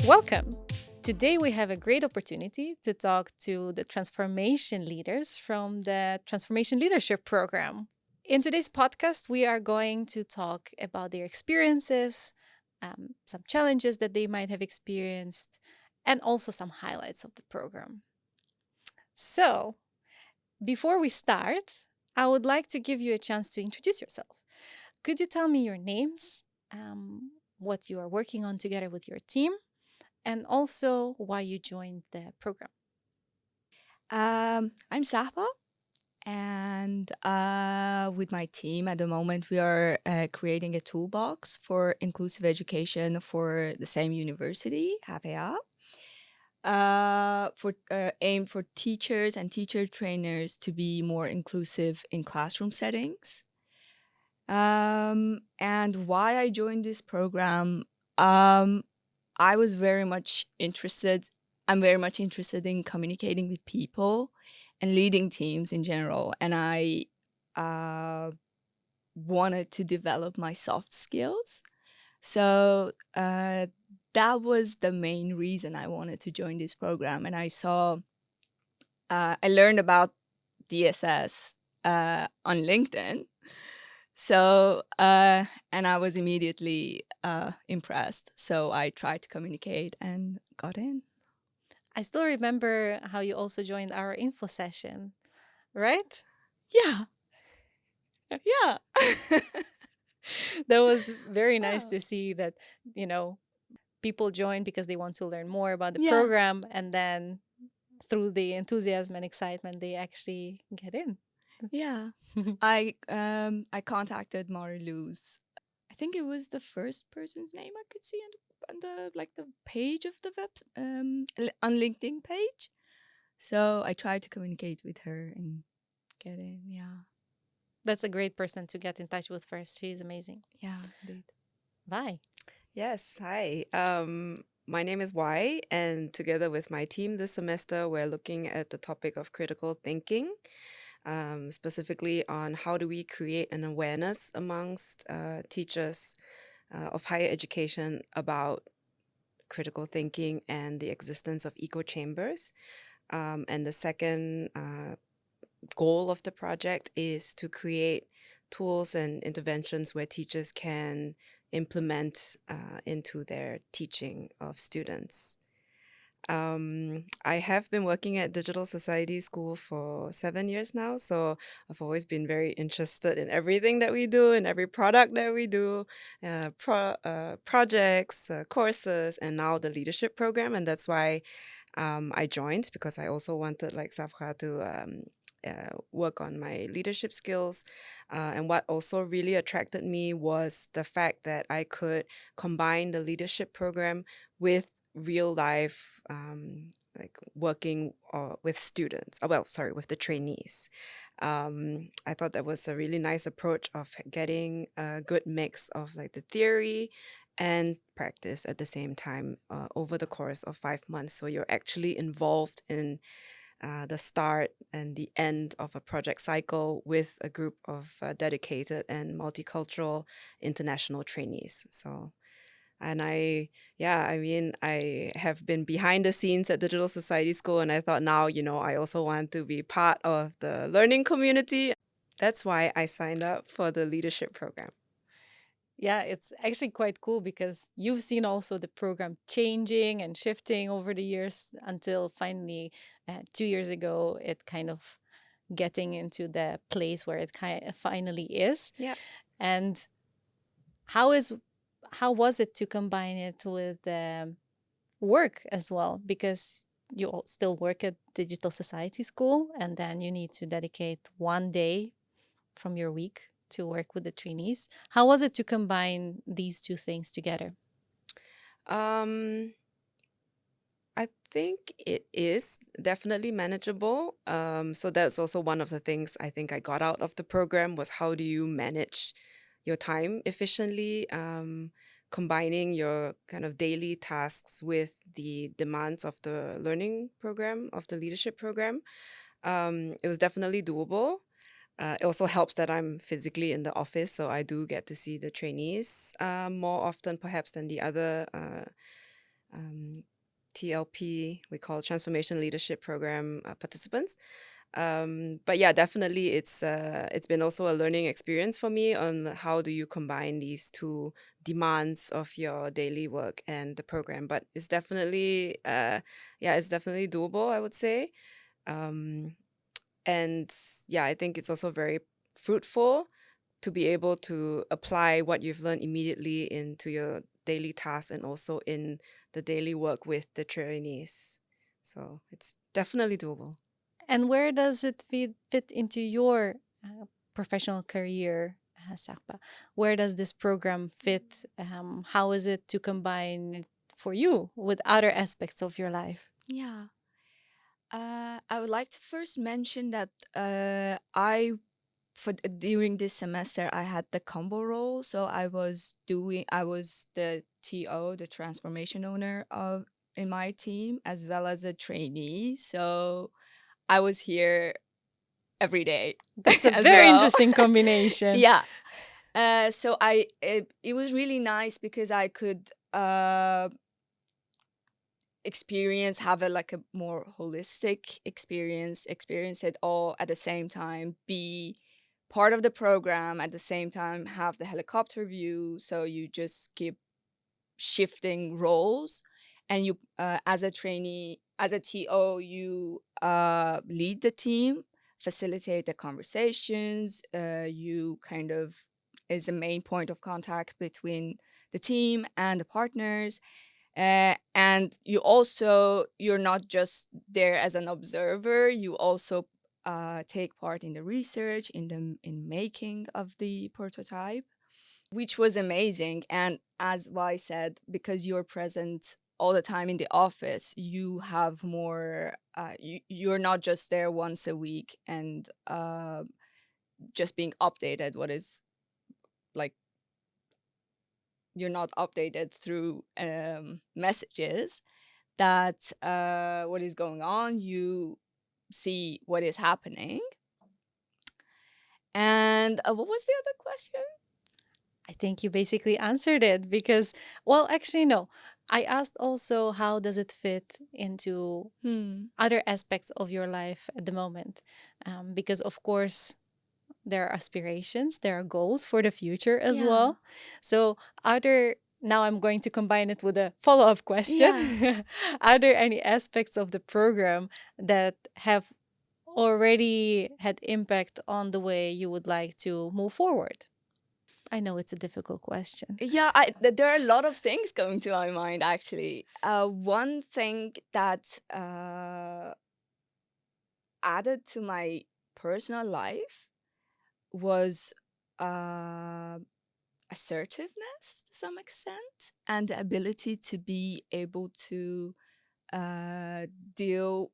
Welcome! Today we have a great opportunity to talk to the transformation leaders from the Transformation Leadership Program. In today's podcast, we are going to talk about their experiences, some challenges that they might have experienced, and also some highlights of the program. So, before we start, I would like to give you a chance to introduce yourself. Could you tell me your names, what you are working on together with your team, and also why you joined the program? I'm Sahba, and with my team at the moment, we are creating a toolbox for inclusive education for the same university, HVA, for aimed for teachers and teacher trainers to be more inclusive in classroom settings. And why I joined this program, I was very much interested. I'm very much interested in communicating with people and leading teams in general. And I uh, wanted to develop my soft skills. So that was the main reason I wanted to join this program. And I learned about DSS on LinkedIn. So, and I was immediately impressed. So I tried to communicate and got in. I still remember how you also joined our info session, right? Yeah, yeah. That was very nice Oh, to see that, people join because they want to learn more about the yeah, program, and then through the enthusiasm and excitement, they actually get in. yeah. I contacted Marilou's. I think it was the first person's name I could see on the like the page of the on LinkedIn page. So I tried to communicate with her and get in. Yeah, That's a great person to get in touch with first. She's amazing. yeah, indeed. Bye. Yes, hi. My name is Wai, and together with my team this semester, we're looking at the topic of critical thinking, specifically on how do we create an awareness amongst teachers of higher education about critical thinking and the existence of echo chambers. And the second goal of the project is to create tools and interventions where teachers can implement into their teaching of students. I have been working at Digital Society School for 7 years now, so I've always been very interested in everything that we do and every product that we do, projects, courses, and now the leadership program. And that's why I joined, because I also wanted, like Safra, to work on my leadership skills. And what also really attracted me was the fact that I could combine the leadership program with real life, like working with students. Well, sorry, with the trainees. I thought that was a really nice approach of getting a good mix of like the theory and practice at the same time over the course of 5 months. So you're actually involved in the start and the end of a project cycle with a group of dedicated and multicultural international trainees. So, and I mean, I have been behind the scenes at Digital Society School, and I thought now, I also want to be part of the learning community. That's why I signed up for the leadership program. Yeah, it's actually quite cool because you've seen also the program changing and shifting over the years until finally 2 years ago it kind of getting into the place where it kind of finally is. Yeah. And how is how was it to combine it with work as well? Because you still work at Digital Society School, and then you need to dedicate one day from your week to work with the trainees. How was it to combine these two things together? Um, I think it is definitely manageable. So that's also one of the things I think I got out of the program was how do you manage your time efficiently, combining your kind of daily tasks with the demands of the learning program, of the leadership program. It was definitely doable. It also helps that I'm physically in the office, so I do get to see the trainees more often, perhaps, than the other um, TLP, we call Transformation Leadership Program participants. But yeah, definitely it's been also a learning experience for me on how do you combine these two demands of your daily work and the program. But it's definitely yeah, it's definitely doable, I would say. Um, and yeah, I think it's also very fruitful to be able to apply what you've learned immediately into your daily tasks and also in the daily work with the trainees. So it's definitely doable. And where does it fit into your professional career, Sakba? Where does this program fit? How is it to combine it for you with other aspects of your life? Yeah. I would like to first mention that I for during this semester I had the combo role, so I was the TO, the transformation owner of in my team, as well as a trainee. So I was here every day That's a as very well. interesting combination. Yeah. So it was really nice because I could have a like a more holistic experience it all at the same time, be part of the program at the same time, have the helicopter view, so you just keep shifting roles. And you as a trainee, as a TO, you lead the team, facilitate the conversations, you kind of is the main point of contact between the team and the partners. And you're not just there as an observer, you also take part in the research, in making of the prototype, which was amazing. And as Wai said, because you're present all the time in the office, you have more you're not just there once a week and just being updated what is like you're not updated through messages that what is going on, you see what is happening. And what was the other question? I think you basically answered it because, well, actually, no. I asked also, how does it fit into Hmm. other aspects of your life at the moment? Because, of course, there are aspirations, there are goals for the future as Yeah. well. So, now I'm going to combine it with a follow up question. Yeah. Are there any aspects of the program that have already had impact on the way you would like to move forward? I know it's a difficult question. Yeah, there are a lot of things going to my mind actually. One thing that added to my personal life was uh, assertiveness to some extent, and the ability to be able to uh, deal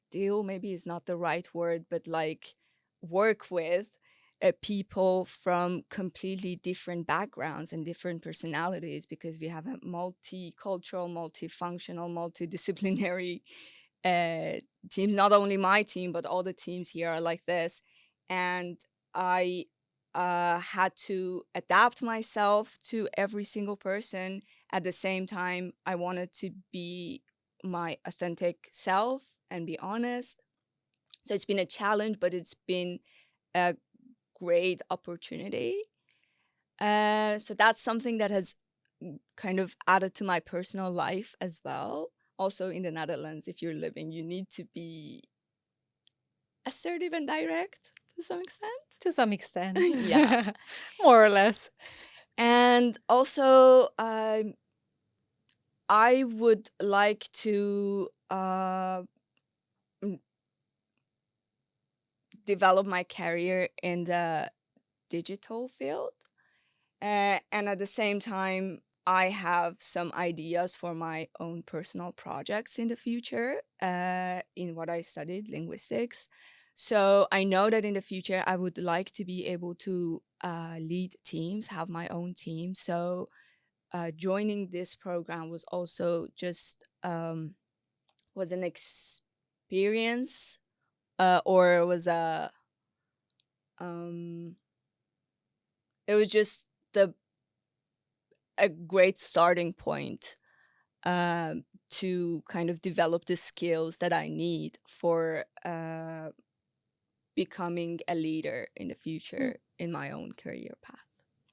deal maybe is not the right word, but like work with people from completely different backgrounds and different personalities, because we have a multicultural, multifunctional, multidisciplinary uh, teams. Not only my team, but all the teams here are like this. And I had to adapt myself to every single person. At the same time, I wanted to be my authentic self and be honest. So it's been a challenge, but it's been a great opportunity. So that's something that has kind of added to my personal life as well. Also in the Netherlands, if you're living, you need to be assertive and direct to some extent. To some extent. Yeah. More or less. And also, I would like to m- develop my career in the digital field. And at the same time, I have some ideas for my own personal projects in the future in what I studied, linguistics. So I know that in the future, I would like to be able to lead teams, have my own team. So joining this program was also just was an experience, or was um, it was just the a great starting point to kind of develop the skills that I need for becoming a leader in the future in my own career path.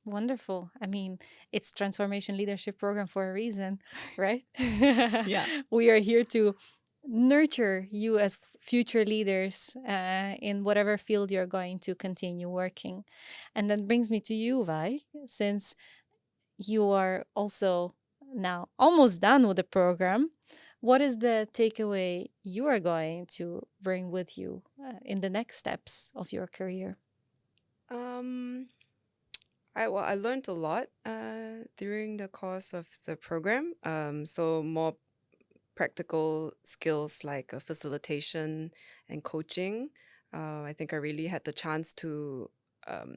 Wonderful. I mean, it's Transformation Leadership Program for a reason, right? Yeah. We are here to nurture you as future leaders in whatever field you're going to continue working. And that brings me to you, Vi, since you are also now almost done with the program. What is the takeaway you are going to bring with you in the next steps of your career? Um, I learned a lot during the course of the program. So more practical skills like facilitation and coaching. I think I really had the chance to, um,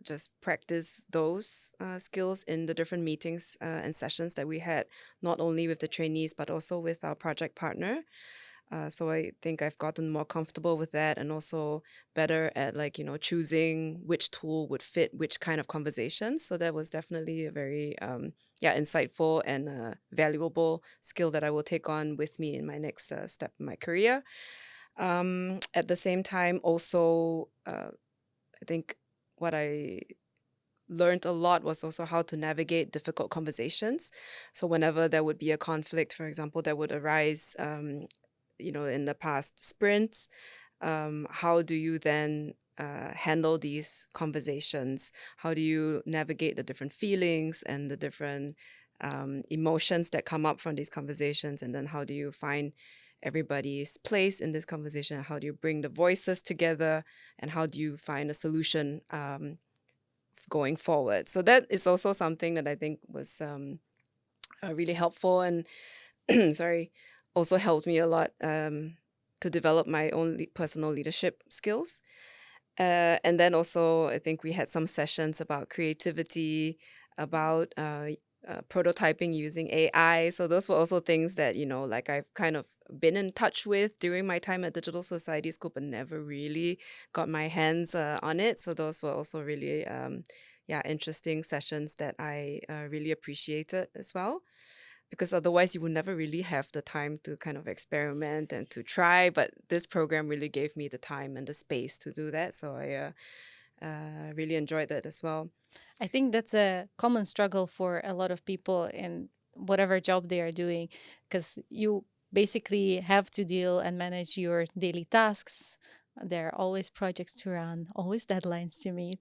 just practice those skills in the different meetings and sessions that we had, not only with the trainees but also with our project partner. So I think I've gotten more comfortable with that, and also better at, like, choosing which tool would fit which kind of conversations. So that was definitely a very insightful and valuable skill that I will take on with me in my next step in my career. At the same time, also, I think what I learned a lot was also how to navigate difficult conversations. So whenever there would be a conflict, for example, that would arise, in the past sprints, how do you then handle these conversations? How do you navigate the different feelings and the different emotions that come up from these conversations? And then how do you find everybody's place in this conversation? How do you bring the voices together? And how do you find a solution going forward? So that is also something that I think was really helpful, and sorry, also helped me a lot to develop my own personal leadership skills. And then also, I think we had some sessions about creativity, about prototyping using AI. So those were also things that, like, I've kind of been in touch with during my time at Digital Society School, but never really got my hands on it. So those were also really, interesting sessions that I really appreciated as well, because otherwise you would never really have the time to kind of experiment and to try. But this program really gave me the time and the space to do that. So I really enjoyed that as well. I think that's a common struggle for a lot of people in whatever job they are doing, because you basically have to deal and manage your daily tasks. There are always projects to run, always deadlines to meet,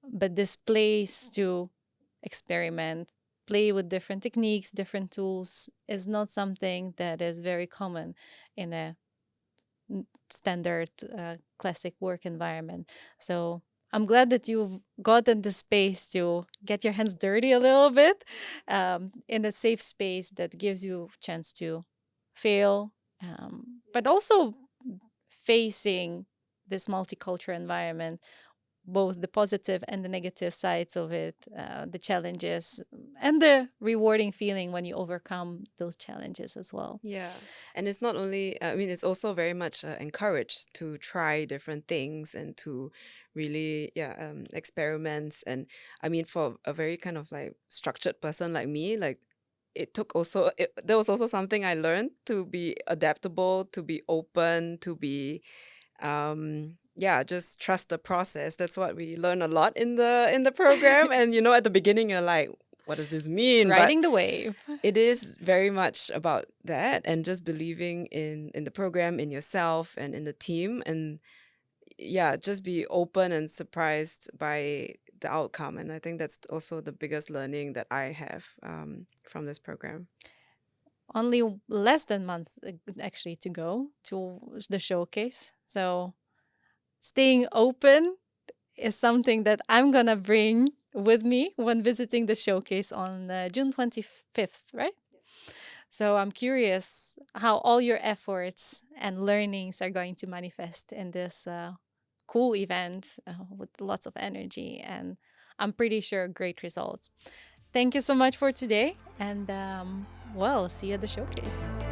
but this place to experiment, play with different techniques, different tools is not something that is very common in a standard classic work environment. So I'm glad that you've gotten the space to get your hands dirty a little bit in a safe space that gives you a chance to fail, but also facing this multicultural environment, both the positive and the negative sides of it, the challenges and the rewarding feeling when you overcome those challenges as well. Yeah. And it's not only, I mean, it's also very much encouraged to try different things and to really, experiments. And I mean, for a very kind of like structured person like me, like, there was also something I learned, to be adaptable, to be open, to be, just trust the process. That's what we learn a lot in the program. And at the beginning you're like, what does this mean? But Riding the wave. it is very much about that, and just believing in the program, in yourself, and in the team. And just be open and surprised by the outcome. And I think that's also the biggest learning that I have from this program. Only less than months actually to go to the showcase. So staying open is something that I'm gonna bring with me when visiting the showcase on June 25th, right? So I'm curious how all your efforts and learnings are going to manifest in this cool event with lots of energy, and I'm pretty sure great results. Thank you so much for today, and well, see you at the showcase.